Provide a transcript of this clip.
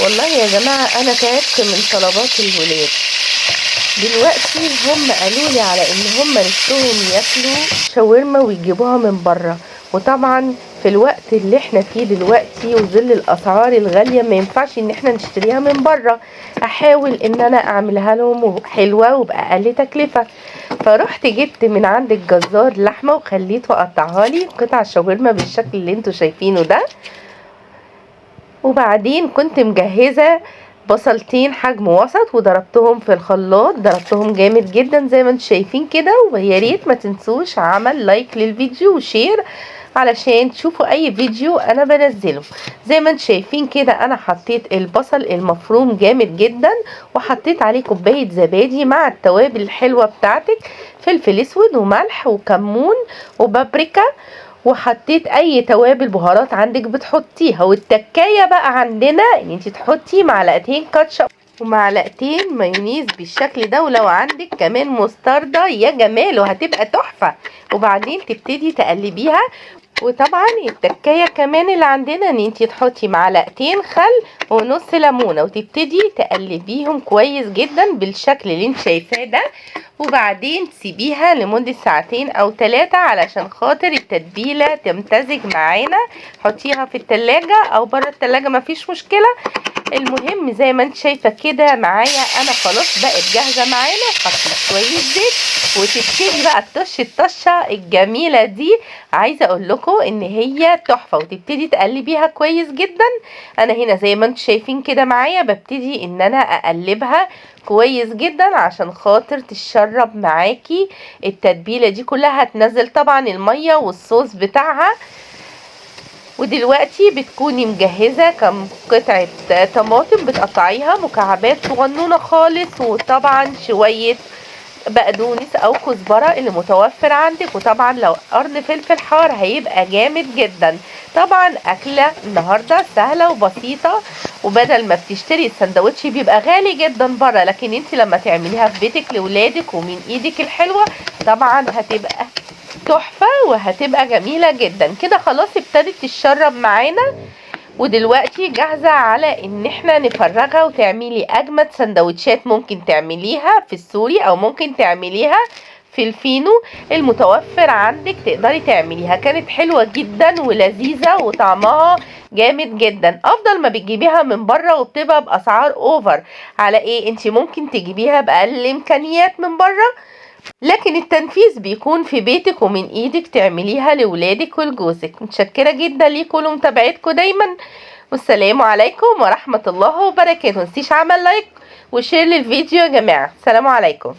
والله يا جماعة انا تعبت من طلبات الولاد دلوقتي. هم قالوا لي على ان هم نفسهم ياكلوا شاورما ويجيبوها من بره، وطبعا في الوقت اللي احنا فيه دلوقتي وظل الاسعار الغالية ما ينفعش ان احنا نشتريها من بره. احاول ان انا اعملها لهم حلوة وباقل تكلفة. فرحت جبت من عند الجزار لحمة وخليته اقطعها لي قطع شاورما بالشكل اللي انتوا شايفينه ده. وبعدين كنت مجهزة بصلتين حجم وسط وضربتهم في الخلاط، ضربتهم جامد جدا زي ما انتم شايفين كده. ويا ريت ما تنسوش عمل لايك للفيديو وشير علشان تشوفوا اي فيديو انا بنزله. زي ما انتم شايفين كده انا حطيت البصل المفروم جامد جدا، وحطيت عليه كوباية زبادي مع التوابل الحلوة بتاعتك، فلفل اسود وملح وكمون وبابريكا، وحطيت اي توابل بهارات عندك بتحطيها. والتكايه بقى عندنا ان انت تحطي معلقتين كاتشب ومعلقتين مايونيز بالشكل ده، ولو عندك كمان مستردة يا جمال وهتبقى تحفة. وبعدين تبتدي تقلبيها. وطبعا التكايه كمان اللي عندنا ان انت تحطي معلقتين خل ونص ليمونه، وتبتدي تقلبيهم كويس جدا بالشكل اللي انت شايفاه ده. وبعدين تسيبيها لمدة ساعتين او 3 علشان خاطر التتبيلة تمتزج معانا. حطيها في التلاجة او بره التلاجة مفيش مشكلة. المهم زي ما انت شايفة كده معايا انا خلاص بقت جاهزة معانا. حطيت شوية زيت وتبتدي بقى تطش الطشة الجميلة دي. عايزة اقول لكم ان هي تحفة، وتبتدي تقلبيها كويس جدا. انا هنا زي ما انتم شايفين كده معايا ببتدي ان انا اقلبها كويس جدا عشان خاطر تشرب معاكي التتبيله دي كلها. هتنزل طبعا الميه والصوص بتاعها. ودلوقتي بتكوني مجهزه كم قطعه طماطم بتقطعيها مكعبات صغنونه خالص، وطبعا شويه بقدونس او كزبره اللي متوفر عندك، وطبعا لو قرن فلفل حار هيبقى جامد جدا. طبعا اكله النهارده سهله وبسيطه، وبدل ما بتشتري السندوتش بيبقى غالي جدا بره، لكن انت لما تعمليها في بيتك لاولادك ومن ايدك الحلوه طبعا هتبقى تحفه وهتبقى جميله جدا. كده خلاص ابتدت تشرب معانا، ودلوقتي جاهزة على ان احنا نفرغها وتعملي اجمد سندوتشات ممكن تعمليها في السوري او ممكن تعمليها في الفينو المتوفر عندك. تقدري تعمليها، كانت حلوة جدا ولذيذة وطعمها جامد جدا. افضل ما بتجيبيها من بره وبتبقى باسعار اوفر. على ايه انت ممكن تجيبيها باقل امكانيات من بره، لكن التنفيذ بيكون في بيتك ومن ايدك تعمليها لولادك ولجوزك. متشكرة جدا ليكم ولمتابعتكم دايما، والسلام عليكم ورحمة الله وبركاته. متنسيش عمل لايك وشير للفيديو يا جماعة. السلام عليكم.